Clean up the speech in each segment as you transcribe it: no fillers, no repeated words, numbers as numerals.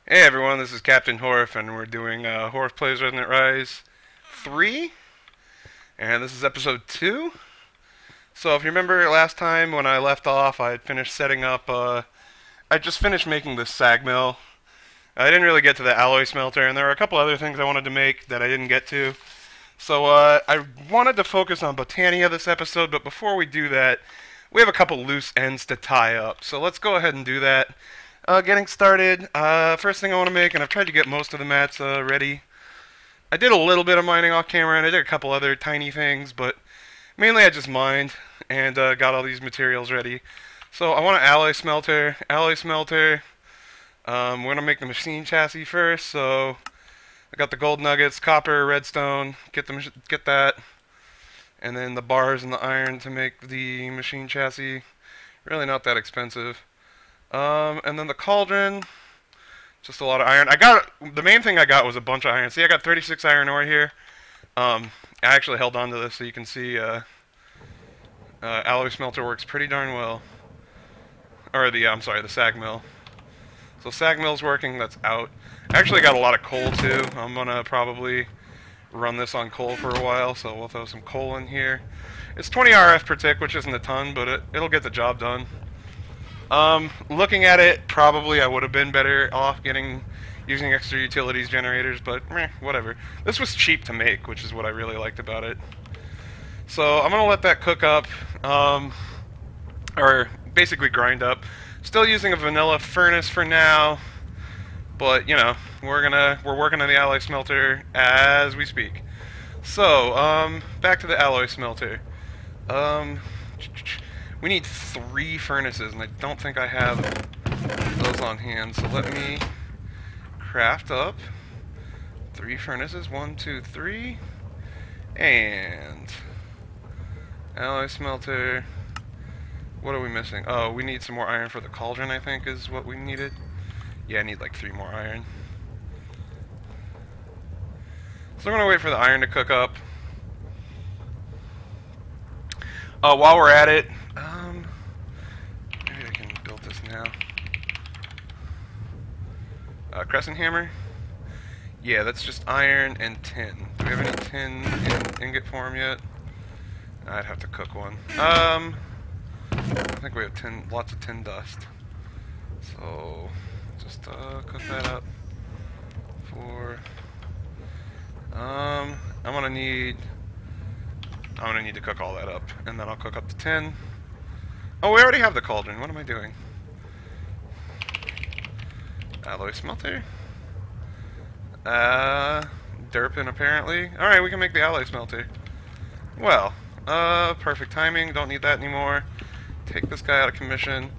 Hey everyone, this is Captain Horfe, and we're doing Horfe Plays Resonant Rise 3, and this is episode 2. So if you remember last time when I left off, I had finished setting up, I just finished making this sag mill. I didn't really get to the alloy smelter, and there were a couple other things I wanted to make that I didn't get to. So I wanted to focus on Botania this episode, but before we do that, we have a couple loose ends to tie up. So let's go ahead and do that. Getting started, first thing I want to make, and I've tried to get most of the mats ready. I did a little bit of mining off camera, and I did a couple other tiny things, but mainly I just mined and got all these materials ready. So I want an alloy smelter. We're going to make the machine chassis first, so I got the gold nuggets, copper, redstone, get that, and then the bars and the iron to make the machine chassis. Really not that expensive. And then the cauldron, just a lot of iron. The main thing I got was a bunch of iron. See, I got 36 iron ore here. I actually held on to this so you can see alloy smelter works pretty darn well. Or the sag mill. So sag mill's working, that's out. I actually got a lot of coal too. I'm gonna probably run this on coal for a while, so we'll throw some coal in here. It's 20 RF per tick, which isn't a ton, but it'll get the job done. Looking at it, probably I would have been better off using extra utilities generators, but whatever. This was cheap to make, which is what I really liked about it. So I'm gonna let that cook up, or basically grind up. Still using a vanilla furnace for now, but you know we're working on the alloy smelter as we speak. So back to the alloy smelter. We need 3 furnaces, and I don't think I have those on hand. So let me craft up 3 furnaces. 1, 2, 3. And alloy smelter. What are we missing? Oh, we need some more iron for the cauldron, I think, is what we needed. Yeah, I need like 3 more iron. So I'm going to wait for the iron to cook up. While we're at it, maybe I can build this now. Crescent hammer? Yeah, that's just iron and tin. Do we have any tin in ingot form yet? I'd have to cook one. I think we have lots of tin dust. So, just cook that up for... I'm gonna need to cook all that up, and then I'll cook up the tin. Oh, we already have the cauldron. What am I doing? Alloy smelter. Derpin apparently. Alright, we can make the alloy smelter. Well, perfect timing. Don't need that anymore. Take this guy out of commission.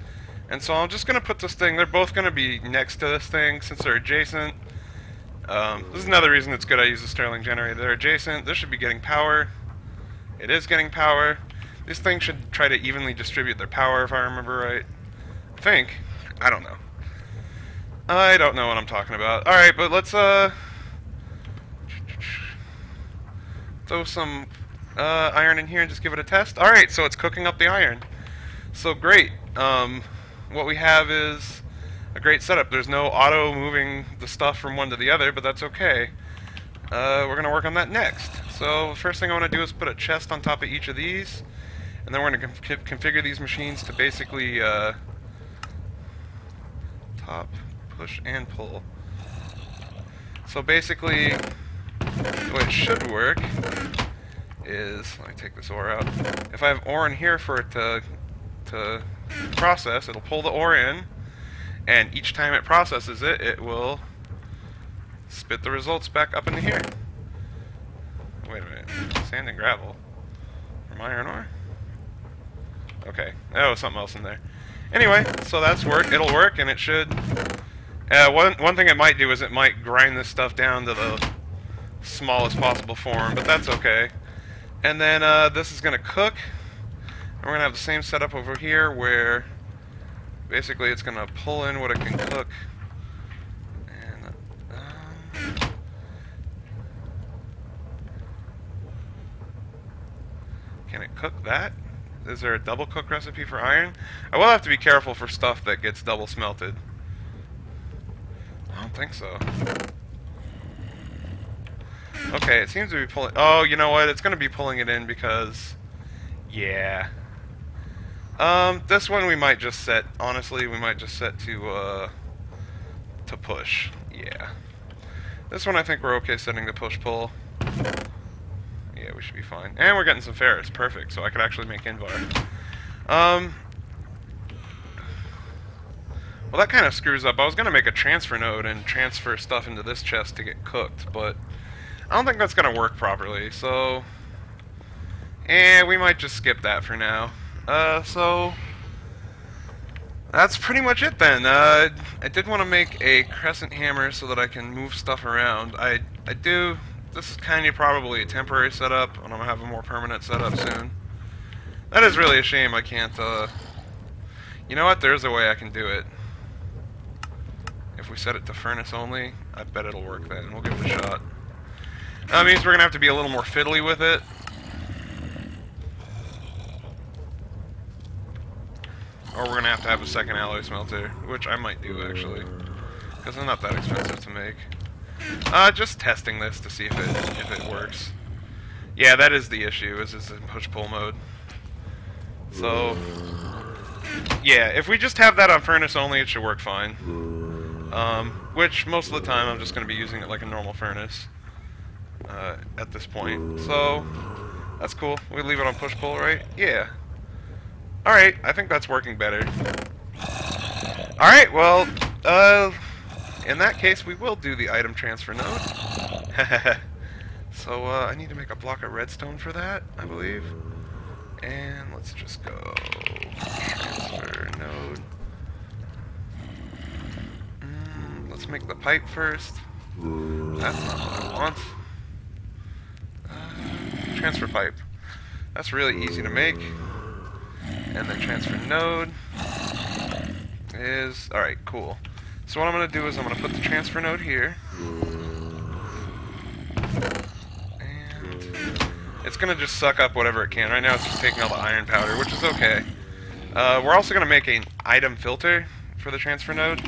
And so I'm just going to put this thing, they're both going to be next to this thing since they're adjacent. This is another reason it's good I use the Stirling generator. They're adjacent. This should be getting power. It is getting power. This thing should try to evenly distribute their power, if I remember right. I think. I don't know. I don't know what I'm talking about. Alright, but let's, throw some, iron in here and just give it a test. Alright, so it's cooking up the iron. So great. What we have is a great setup. There's no auto moving the stuff from one to the other, but that's okay. We're going to work on that next. So the first thing I want to do is put a chest on top of each of these, and then we're going to configure these machines to basically top, push, and pull. So basically, the way it should work is, let me take this ore out. If I have ore in here for it to process, it'll pull the ore in, and each time it processes it, it will spit the results back up into here. Wait a minute. Sand and gravel. From iron ore? Okay. Oh, something else in there. Anyway, so that's work. It'll work, and it should... one thing it might do is it might grind this stuff down to the smallest possible form, but that's okay. And then this is going to cook. And we're going to have the same setup over here where basically it's going to pull in what it can cook. Can it cook that? Is there a double cook recipe for iron? I will have to be careful for stuff that gets double smelted. Oh, don't think so. Okay, it seems to be pulling... Oh, you know what? It's going to be pulling it in because... Yeah. This one we might just set... Honestly, we might just set to push. Yeah. This one I think we're okay setting to push-pull. Yeah, we should be fine. And we're getting some ferrets. Perfect. So I could actually make Invar. Well, that kind of screws up. I was going to make a transfer node and transfer stuff into this chest to get cooked, but I don't think that's going to work properly, so... we might just skip that for now. So... That's pretty much it then. I did want to make a crescent hammer so that I can move stuff around. I do... This is kind of probably a temporary setup, and I'm going to have a more permanent setup soon. That is really a shame I can't, You know what? There's a way I can do it. If we set it to furnace only, I bet it'll work then. We'll give it a shot. That means we're going to have to be a little more fiddly with it. Or we're going to have a second alloy smelter, which I might do actually. Because they're not that expensive to make. Just testing this to see if it works. Yeah, that is the issue, is it's in push-pull mode. So, yeah, if we just have that on furnace only, it should work fine. Which, most of the time, I'm just going to be using it like a normal furnace at this point. So, that's cool. We leave it on push-pull, right? Yeah. Alright, I think that's working better. Alright, well, in that case, we will do the item transfer node. So, I need to make a block of redstone for that, I believe. And let's just go transfer node. Let's make the pipe first. That's not what I want. Transfer pipe. That's really easy to make. And then transfer node is... Alright, cool. So what I'm going to do is I'm going to put the transfer node here. And it's going to just suck up whatever it can. Right now it's just taking all the iron powder, which is okay. We're also going to make an item filter for the transfer node.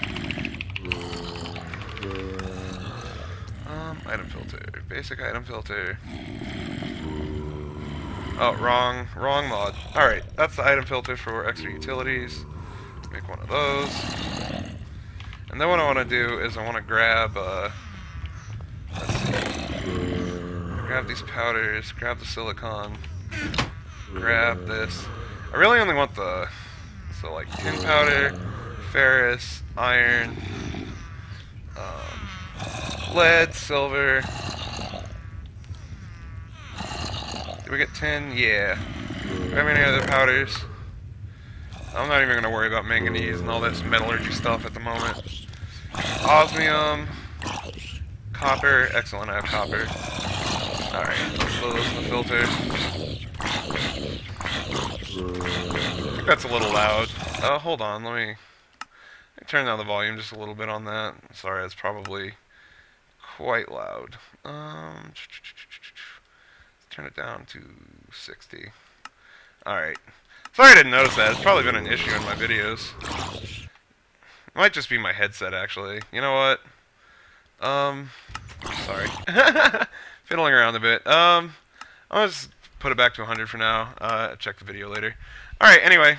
Item filter. Basic item filter. Oh, wrong mod. Alright, that's the item filter for extra utilities. Make one of those. And then what I want to do is I want to grab, let's see. Grab these powders, grab the silicon, grab this. I really only want the, so like tin powder, ferrous, iron, lead, silver. Did we get tin? Yeah. Do we have any other powders? I'm not even going to worry about manganese and all this metallurgy stuff at the moment. Osmium. Copper. Excellent, I have copper. Alright, let's close the filter. I think that's a little loud. Hold on, let me turn down the volume just a little bit on that. Sorry, it's probably quite loud. Turn it down to 60. Alright. Sorry I didn't notice that. It's probably been an issue in my videos. It might just be my headset, actually. You know what? Sorry. Fiddling around a bit. I'll just put it back to 100 for now. Check the video later. Alright, anyway.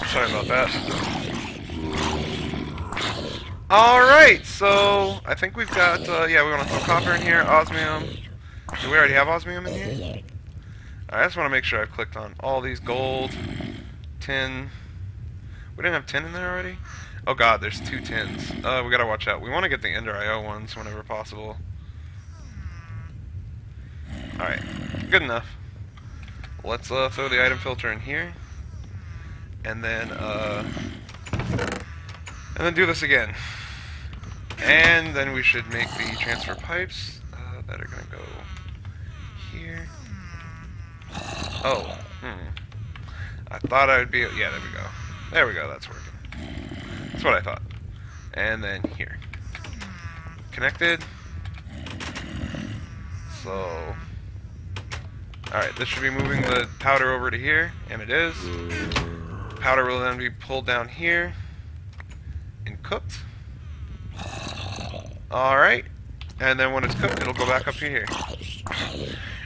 Sorry about that. Alright, so I think we've got, yeah, we want to throw copper in here, osmium. Do we already have osmium in here? I just want to make sure I've clicked on all these gold, tin. We didn't have tin in there already? Oh god, there's 2 tins. We gotta watch out. We want to get the Ender IO ones whenever possible. Alright, good enough. Let's throw the item filter in here. And then do this again. And then we should make the transfer pipes that are gonna go here. Oh, I thought I would be... Yeah, there we go. There we go, that's working. That's what I thought. And then here. Connected. So... Alright, this should be moving the powder over to here, and it is. Powder will then be pulled down here and cooked. Alright. And then when it's cooked, it'll go back up here.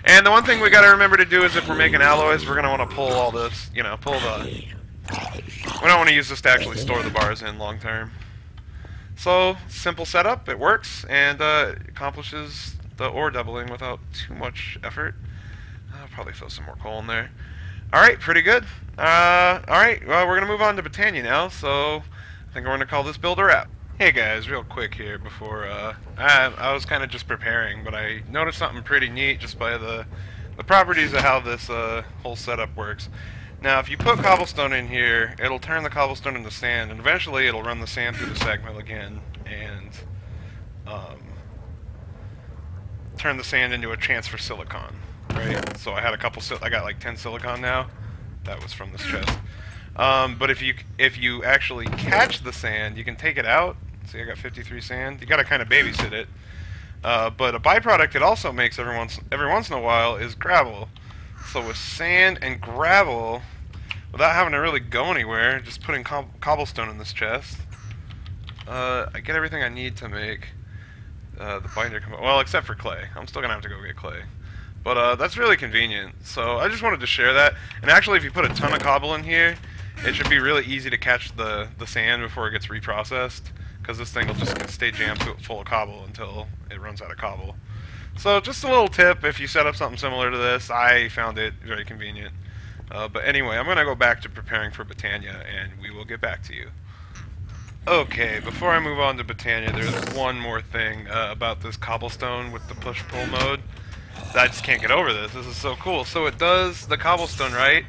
And the one thing we gotta remember to do is if we're making alloys, we're gonna want to pull all this, you know, pull the... We don't want to use this to actually store the bars in long term. So, simple setup, it works, and accomplishes the ore doubling without too much effort. I'll probably throw some more coal in there. Alright, pretty good. Alright, well, we're gonna move on to Botania now, so I think we're gonna call this build a wrap. Hey guys, real quick here before, I was kind of just preparing, but I noticed something pretty neat just by the properties of how this whole setup works. Now, if you put cobblestone in here, it'll turn the cobblestone into sand, and eventually it'll run the sand through the sag mill again, and turn the sand into a transfer silicon, right? So I had a couple, I got like 10 silicon now. That was from this chest. But if you actually catch the sand, you can take it out. See, I got 53 sand. You gotta kind of babysit it. But a byproduct it also makes every once in a while is gravel. So with sand and gravel, without having to really go anywhere, just putting cobblestone in this chest, I get everything I need to make the binder come. Well, except for clay. I'm still gonna have to go get clay. But that's really convenient. So I just wanted to share that. And actually, if you put a ton of cobble in here, it should be really easy to catch the sand before it gets reprocessed, because this thing will just stay jammed full of cobble until it runs out of cobble. So just a little tip, if you set up something similar to this, I found it very convenient. But anyway, I'm going to go back to preparing for Botania, and we will get back to you. Okay, before I move on to Botania, there's one more thing about this cobblestone with the push-pull mode. I just can't get over this. This is so cool. So it does the cobblestone, right?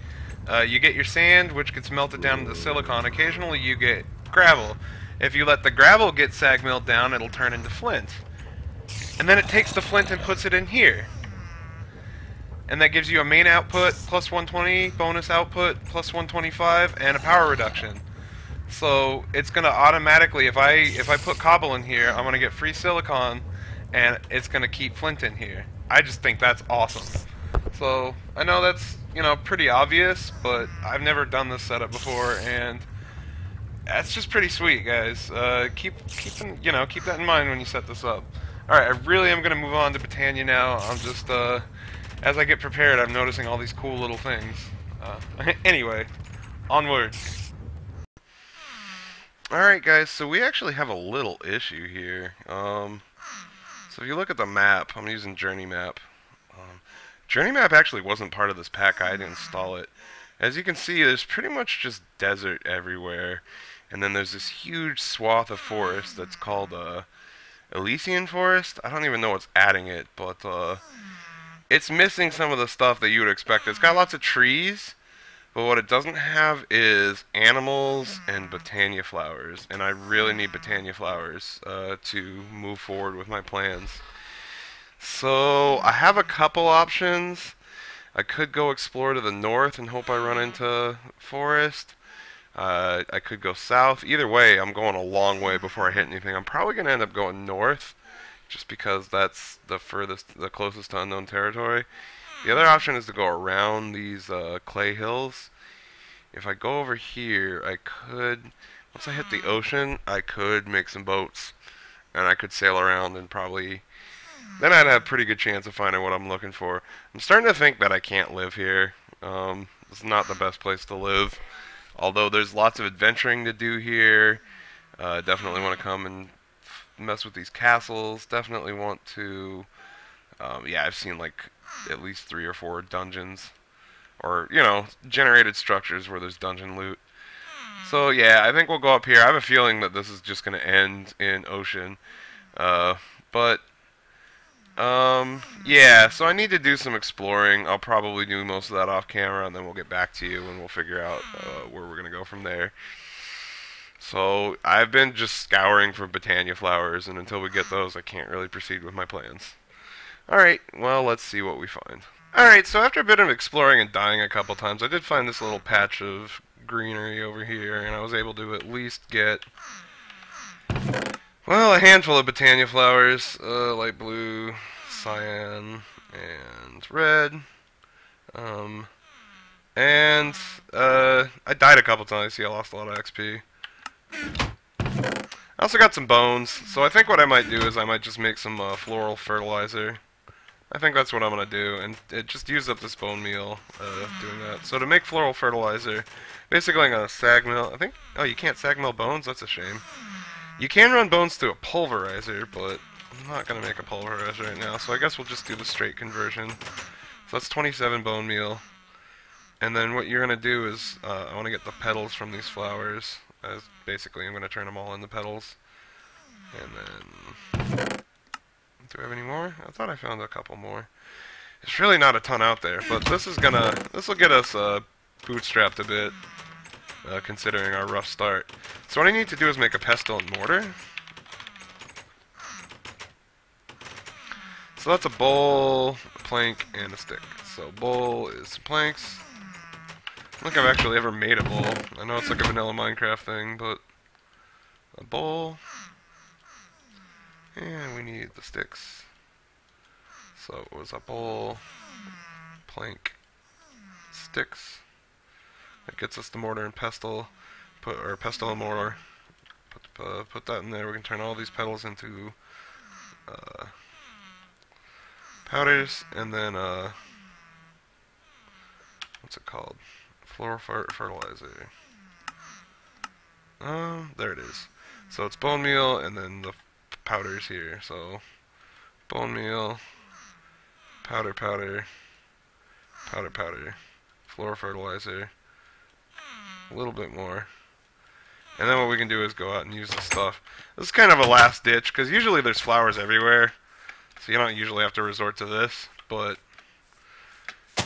You get your sand, which gets melted down into silicon. Occasionally you get gravel. If you let the gravel get sag milled down, it'll turn into flint. And then it takes the flint and puts it in here. And that gives you a main output plus 120, bonus output plus 125, and a power reduction. So it's going to automatically, if I put cobble in here, I'm going to get free silicon, and it's going to keep flint in here. I just think that's awesome. So I know that's, you know, pretty obvious, but I've never done this setup before, and that's just pretty sweet, guys. Keep that in mind when you set this up. Alright, I really am going to move on to Botania now. I'm just, as I get prepared, I'm noticing all these cool little things. Anyway, onward. Alright, guys, so we actually have a little issue here. So if you look at the map, I'm using Journey Map. Journey Map actually wasn't part of this pack. I didn't install it. As you can see, there's pretty much just desert everywhere. And then there's this huge swath of forest that's called Elysian Forest. I don't even know what's adding it, but it's missing some of the stuff that you would expect. It's got lots of trees, but what it doesn't have is animals and Botania flowers. And I really need Botania flowers to move forward with my plans. So I have a couple options. I could go explore to the north and hope I run into forest. I could go south. Either way, I'm going a long way before I hit anything. I'm probably going to end up going north, just because that's the closest to unknown territory. The other option is to go around these clay hills. If I go over here, I could, once I hit the ocean, I could make some boats, and I could sail around and probably, then I'd have a pretty good chance of finding what I'm looking for. I'm starting to think that I can't live here. It's not the best place to live. Although there's lots of adventuring to do here. Definitely want to come and mess with these castles. Definitely want to, yeah, I've seen like at least 3 or 4 dungeons. Or, you know, generated structures where there's dungeon loot. So yeah, I think we'll go up here. I have a feeling that this is just going to end in ocean. Yeah, so I need to do some exploring. I'll probably do most of that off camera, and then we'll get back to you and we'll figure out where we're going to go from there. So I've been just scouring for Botania flowers, and until we get those, I can't really proceed with my plans. Alright, well, let's see what we find. Alright, so after a bit of exploring and dying a couple times, I did find this little patch of greenery over here, and I was able to at least get, well, a handful of Botania flowers, light blue, cyan, and red. I died a couple times, see I lost a lot of XP. I also got some bones, so I think what I might do is I might just make some floral fertilizer. I think that's what I'm going to do, and it just used up this bone meal doing that. So to make floral fertilizer, basically I'm going to sag mill, I think, oh, you can't sag mill bones? That's a shame. You can run bones through a pulverizer, but I'm not going to make a pulverizer right now, so I guess we'll just do the straight conversion. So that's 27 bone meal. And then what you're going to do is, I want to get the petals from these flowers. As basically, I'm going to turn them all into petals. And then, do we have any more? I thought I found a couple more. There's really not a ton out there, but this will get us bootstrapped a bit, considering our rough start. So what I need to do is make a pestle and mortar. So that's a bowl, a plank, and a stick. So bowl is planks. I don't think I've actually ever made a bowl. I know it's like a vanilla Minecraft thing, but a bowl. And we need the sticks. So it was a bowl, plank, sticks. That gets us the mortar and pestle. Pestle and mortar. Put that in there. We can turn all these petals into powders, and then what's it called? Floral fertilizer. There it is. So it's bone meal and then the powders here. So bone meal, powder, powder, powder, powder, floral fertilizer, a little bit more. And then what we can do is go out and use this stuff. This is kind of a last ditch, because usually there's flowers everywhere, so you don't usually have to resort to this, but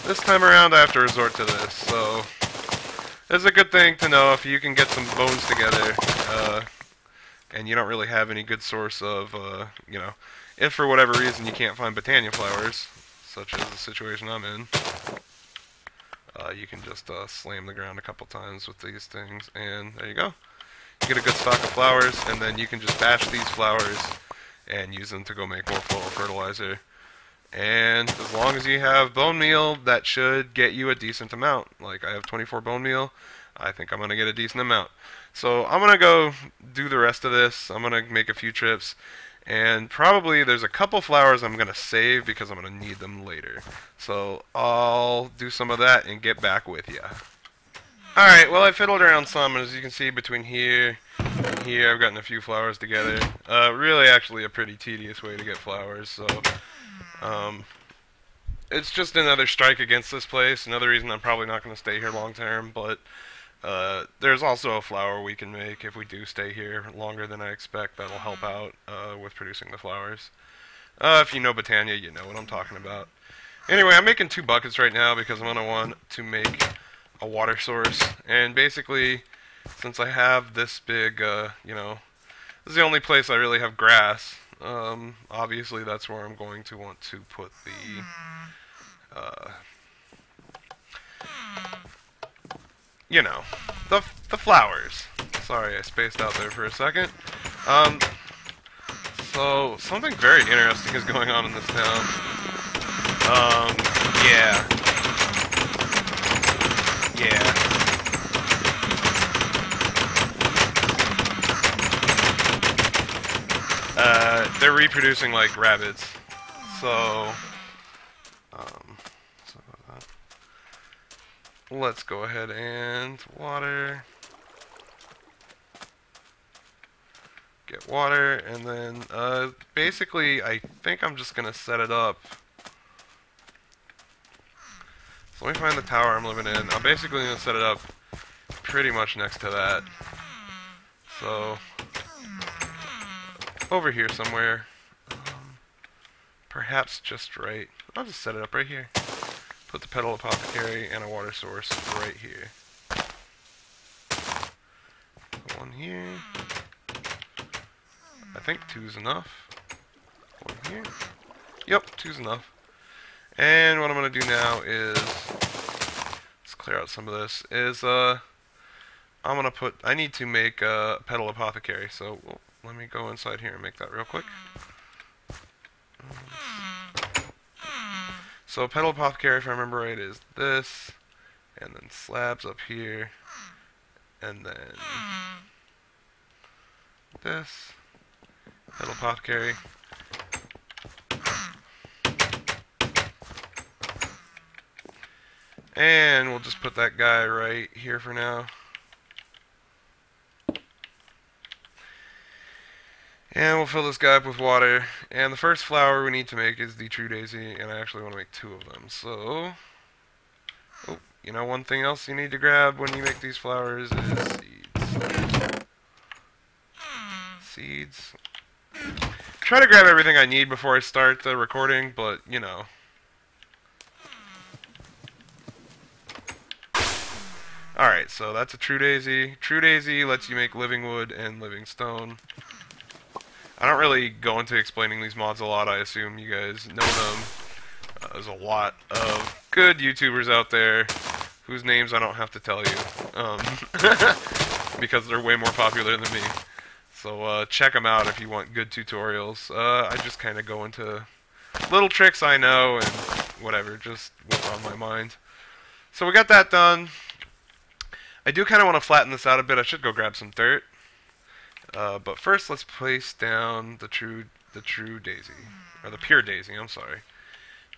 this time around I have to resort to this, so it's a good thing to know if you can get some bones together, and you don't really have any good source of, you know, if for whatever reason you can't find Botania flowers, such as the situation I'm in, you can just slam the ground a couple times with these things, and there you go. You get a good stock of flowers, and then you can just bash these flowers and use them to go make more floral fertilizer. And as long as you have bone meal, that should get you a decent amount. Like, I have 24 bone meal. I think I'm going to get a decent amount. So I'm going to go do the rest of this. I'm going to make a few trips. And probably there's a couple flowers I'm going to save because I'm going to need them later. So I'll do some of that and get back with you. Alright, well I fiddled around some, and as you can see between here and here I've gotten a few flowers together. Really actually a pretty tedious way to get flowers, so it's just another strike against this place. Another reason I'm probably not going to stay here long term, but there's also a flower we can make if we do stay here longer than I expect. That'll help out with producing the flowers. If you know Botania, you know what I'm talking about. Anyway, I'm making 2 buckets right now because I'm going to want to make a water source, and basically, since I have this big, you know, this is the only place I really have grass. Obviously, that's where I'm going to want to put the, you know, the flowers. Sorry, I spaced out there for a second. So something very interesting is going on in this town. Yeah. They're reproducing like rabbits. So, let's go ahead and water. Get water, and then, basically, I think I'm just gonna set it up. So let me find the tower I'm living in. I'm basically gonna set it up pretty much next to that. So, over here somewhere. Perhaps just right. I'll just set it up right here. Put the petal apothecary and a water source right here. Put 1 here. I think 2's enough. 1 here. Yep, 2's enough. And what I'm going to do now is, let's clear out some of this, is I'm going to put, I need to make a petal apothecary, so let me go inside here and make that real quick. So petal apothecary, if I remember right, is this, and then slabs up here, and then This. Little apothecary. And we'll just put that guy right here for now. And we'll fill this guy up with water. And the first flower we need to make is the true daisy, and I actually want to make 2 of them. So, oh, you know, one thing else you need to grab when you make these flowers is seeds. Seeds. Try to grab everything I need before I start the recording, but, you know. Alright, so that's a true daisy. True daisy lets you make living wood and living stone. I don't really go into explaining these mods a lot. I assume you guys know them. There's a lot of good YouTubers out there whose names I don't have to tell you. Because they're way more popular than me. So check them out if you want good tutorials. I just kind of go into little tricks I know and whatever, just what's on my mind. So we got that done. I do kind of want to flatten this out a bit. I should go grab some dirt. But first, let's place down the true daisy, or the pure daisy. I'm sorry,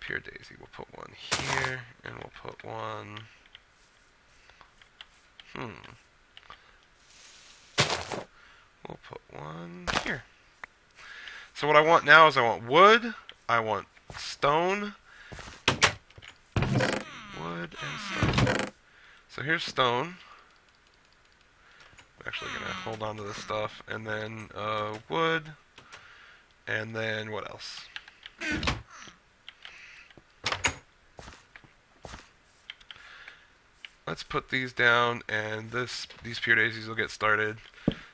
pure daisy. We'll put one here, and we'll put one. We'll put one here. So what I want now is I want wood. I want stone. Wood and stone. So here's stone. I'm actually going to hold on to this stuff. And then wood. And then what else? Let's put these down, and these pure daisies will get started.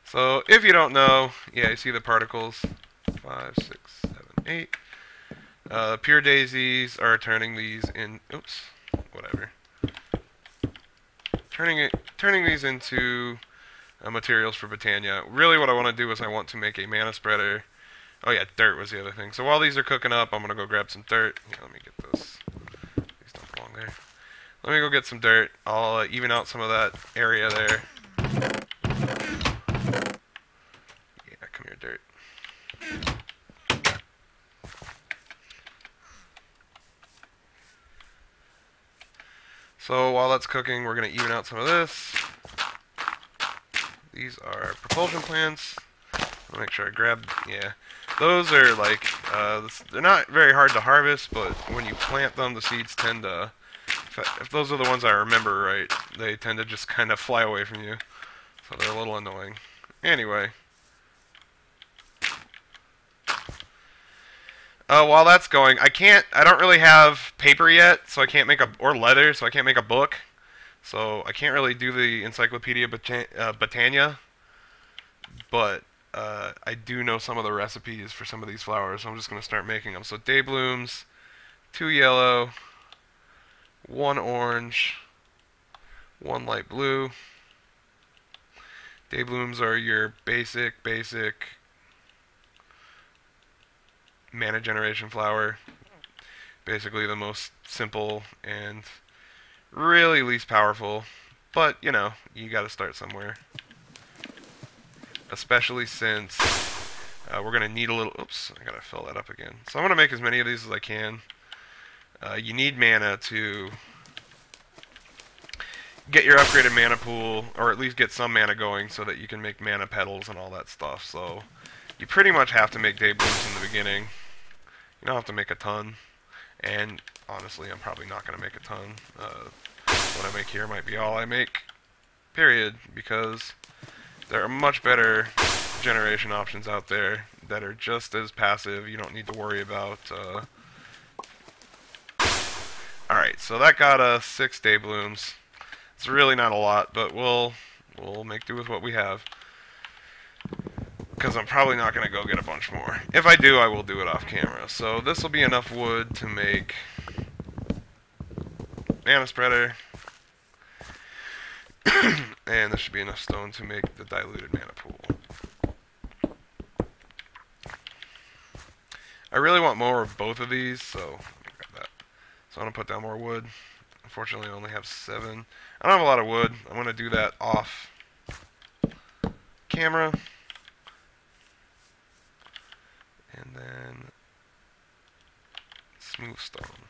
So if you don't know, yeah, you see the particles. 5, 6, 7, 8. Pure daisies are turning these in. Oops, whatever. Turning these into materials for Botania. Really what I want to do is I want to make a mana spreader. Oh yeah, dirt was the other thing. So while these are cooking up, I'm going to go grab some dirt. Here, let me get this. These don't belong there. Let me go get some dirt. I'll even out some of that area there. Yeah, come here, dirt. So while that's cooking, we're going to even out some of this. These are propulsion plants. I'll make sure I grab, yeah. Those are like, they're not very hard to harvest, but when you plant them, the seeds tend to, if those are the ones I remember right, they tend to just kind of fly away from you. So they're a little annoying. Anyway. While that's going, I don't really have paper yet, so I can't make or leather, so I can't make a book. So I can't really do the Encyclopedia Botania, but I do know some of the recipes for some of these flowers, so I'm just going to start making them. So day blooms, 2 yellow, 1 orange, 1 light blue. Day blooms are your basic mana generation flower. Basically the most simple and really least powerful, but you know, you gotta start somewhere. Especially since we're gonna need a little, oops, I gotta fill that up again. So I'm gonna make as many of these as I can. You need mana to get your upgraded mana pool, or at least get some mana going so that you can make mana petals and all that stuff. So you pretty much have to make day blooms in the beginning. You don't have to make a ton, and honestly, I'm probably not going to make a ton. What I make here might be all I make, period, because there are much better generation options out there that are just as passive. You don't need to worry about. Alright, so that got us 6 day blooms. It's really not a lot, but we'll make do with what we have. Because I'm probably not going to go get a bunch more. If I do, I will do it off camera. So this will be enough wood to make mana spreader. And this should be enough stone to make the diluted mana pool. I really want more of both of these, so let me grab that. So I'm going to put down more wood. Unfortunately, I only have 7. I don't have a lot of wood. I'm going to do that off camera. And then smooth stone.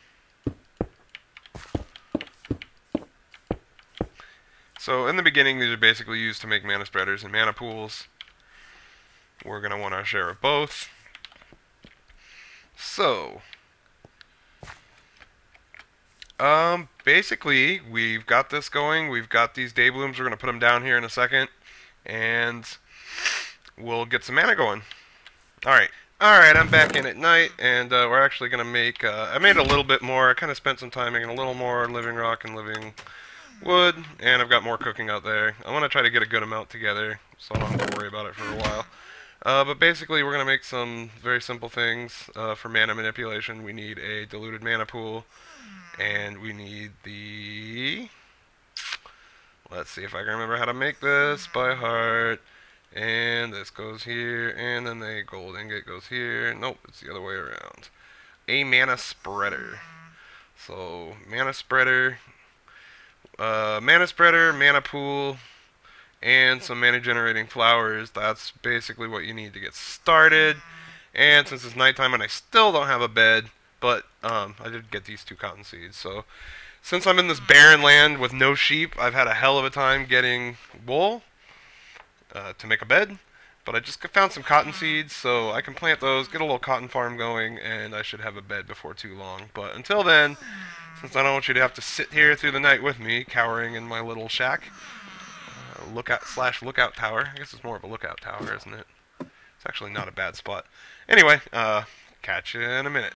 So in the beginning, these are basically used to make mana spreaders and mana pools. We're going to want our share of both. So, basically, we've got this going. We've got these day blooms. We're going to put them down here in a second. And we'll get some mana going. Alright. Alright, I'm back in at night. And we're actually going to make... I made a little bit more. I kind of spent some time making a little more living rock and living wood. And I've got more cooking out there. I want to try to get a good amount together, so I don't have to worry about it for a while. But basically, we're going to make some very simple things for mana manipulation. We need a diluted mana pool, and we need the... Let's see if I can remember how to make this by heart. And this goes here, and then the gold ingot goes here. Nope, it's the other way around. A mana spreader. So, mana spreader, mana pool, and some mana generating flowers. That's basically what you need to get started. And since it's nighttime and I still don't have a bed, but I did get these 2 cotton seeds. So since I'm in this barren land with no sheep, I've had a hell of a time getting wool to make a bed. But I just found some cotton seeds, so I can plant those, get a little cotton farm going, and I should have a bed before too long. But until then, since I don't want you to have to sit here through the night with me, cowering in my little shack, lookout tower. I guess it's more of a lookout tower, isn't it? It's actually not a bad spot. Anyway, catch you in a minute.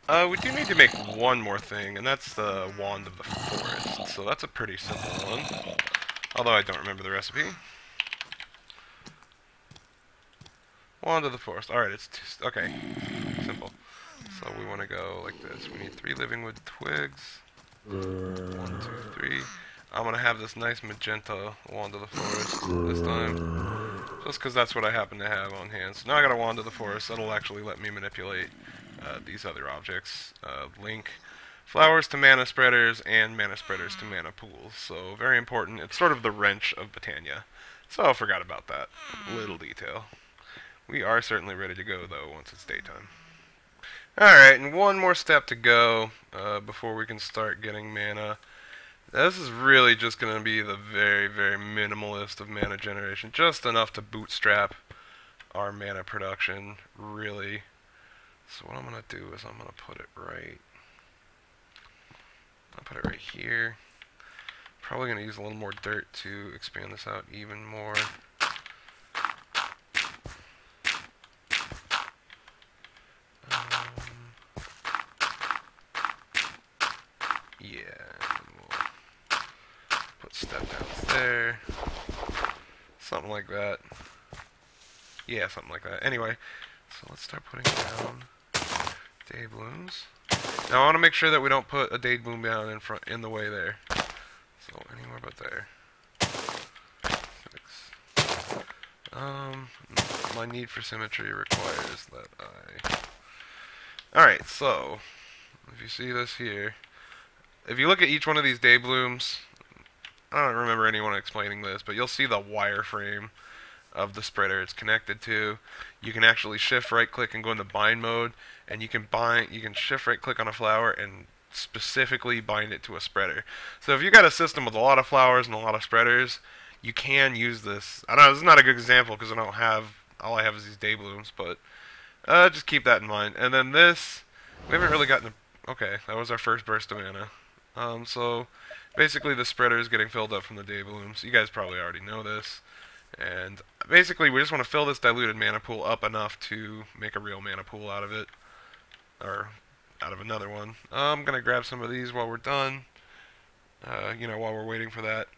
We do need to make one more thing, and that's the Wand of the Forest. So that's a pretty simple one, although I don't remember the recipe. Wand of the Forest. Alright, it's okay. Simple. So we want to go like this. We need 3 living wood twigs. 1, 2, 3. I'm going to have this nice magenta Wand of the Forest this time, just because that's what I happen to have on hand. So now I got a Wand of the Forest that'll actually let me manipulate these other objects. Link flowers to mana spreaders and mana spreaders to mana pools. So very important. It's sort of the wrench of Botania. So I forgot about that little detail. We are certainly ready to go, though, once it's daytime. Alright, and one more step to go before we can start getting mana. This is really just going to be the very, very minimalist of mana generation. Just enough to bootstrap our mana production, really. So what I'm going to do is I'm going to put it right... I'll put it right here. Probably going to use a little more dirt to expand this out even more. Step down there. Something like that. Yeah, something like that. Anyway, so let's start putting down day blooms. Now I want to make sure that we don't put a day bloom down in the way there. So anywhere but there. 6. My need for symmetry requires that I... Alright, so if you see this here, if you look at each one of these day blooms, I don't remember anyone explaining this, but you'll see the wireframe of the spreader it's connected to. You can actually shift right click and go into bind mode, and you can shift right click on a flower and specifically bind it to a spreader. So if you got a system with a lot of flowers and a lot of spreaders, you can use this. I know this is not a good example because all I have is these day blooms, but just keep that in mind. And then this, we haven't really gotten okay, that was our first burst of mana. So basically the spreader is getting filled up from the day blooms. You guys probably already know this. And basically we just want to fill this diluted mana pool up enough to make a real mana pool out of it. Or out of another one. I'm going to grab some of these while we're done. While we're waiting for that.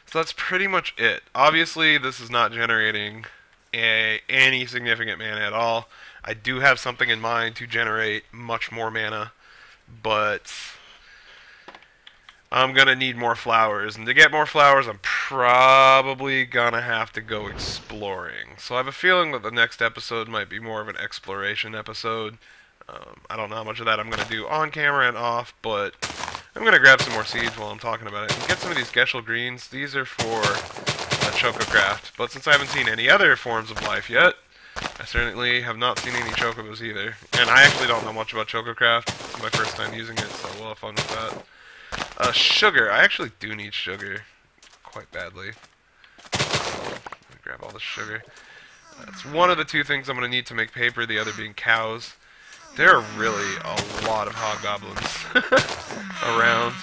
So that's pretty much it. Obviously this is not generating any significant mana at all. I do have something in mind to generate much more mana, but I'm going to need more flowers. And to get more flowers, I'm probably going to have to go exploring. So I have a feeling that the next episode might be more of an exploration episode. I don't know how much of that I'm going to do on camera and off, but I'm going to grab some more seeds while I'm talking about it. And get some of these Geschel greens. These are for Chococraft. But since I haven't seen any other forms of life yet, I certainly have not seen any chocobos either. And I actually don't know much about Chococraft. It's my first time using it, so we'll have fun with that. Sugar. I actually do need sugar quite badly. Let me grab all the sugar. That's one of the two things I'm going to need to make paper, the other being cows. There are really a lot of hobgoblins around.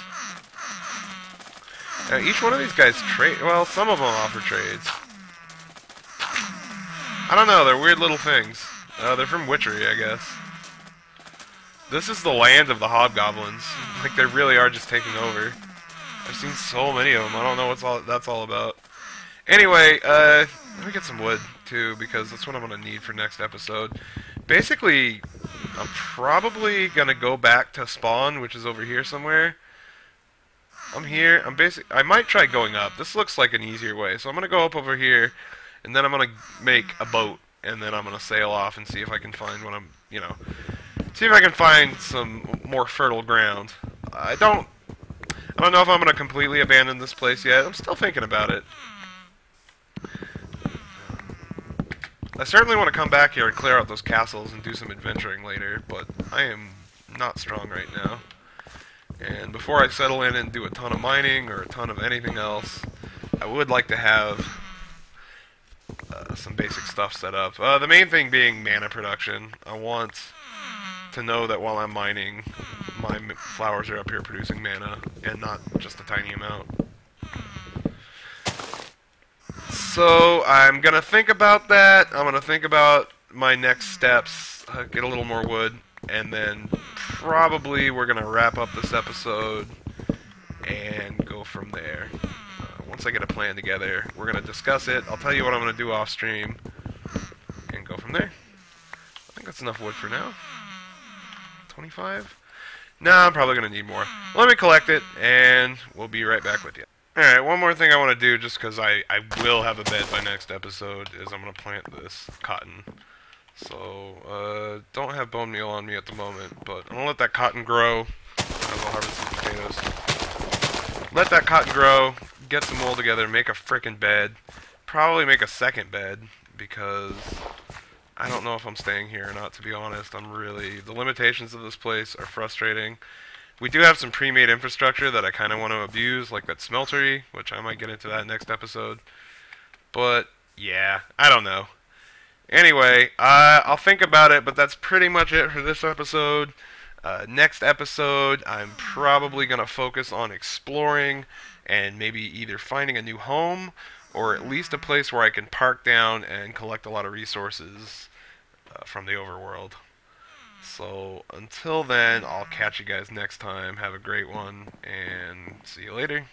Each one of these guys trade. Well, some of them offer trades. I don't know, they're weird little things. They're from Witchery, I guess. This is the land of the hobgoblins. Like, they really are just taking over. I've seen so many of them, I don't know what that's all about. Anyway, let me get some wood, too, because that's what I'm going to need for next episode. Basically, I'm probably going to go back to spawn, which is over here somewhere. I might try going up. This looks like an easier way, so I'm going to go up over here. And then I'm going to make a boat, and then I'm going to sail off and see if I can find see if I can find some more fertile ground. I don't know if I'm going to completely abandon this place yet. I'm still thinking about it. I certainly want to come back here and clear out those castles and do some adventuring later, but I am not strong right now. And before I settle in and do a ton of mining or a ton of anything else, I would like to have some basic stuff set up. The main thing being mana production. I want to know that while I'm mining, my flowers are up here producing mana, and not just a tiny amount. So I'm going to think about that. I'm going to think about my next steps, get a little more wood, and then probably we're going to wrap up this episode and go from there. Once I get a plan together, we're going to discuss it. I'll tell you what I'm going to do off stream and go from there. I think that's enough wood for now. 25? No, I'm probably going to need more. Let me collect it, and we'll be right back with you. Alright, one more thing I want to do, just because I will have a bed by next episode, is I'm going to plant this cotton. So, don't have bone meal on me at the moment, but I'm going to let that cotton grow. I will harvest some potatoes. Let that cotton grow, get some wool together, make a frickin' bed. Probably make a second bed, because I don't know if I'm staying here or not, to be honest. The limitations of this place are frustrating. We do have some pre-made infrastructure that I kind of want to abuse, like that smeltery, which I might get into that next episode. But, yeah, I don't know. Anyway, I'll think about it, but that's pretty much it for this episode. Next episode, I'm probably going to focus on exploring and maybe either finding a new home or at least a place where I can park down and collect a lot of resources from the overworld. So until then, I'll catch you guys next time. Have a great one, and see you later.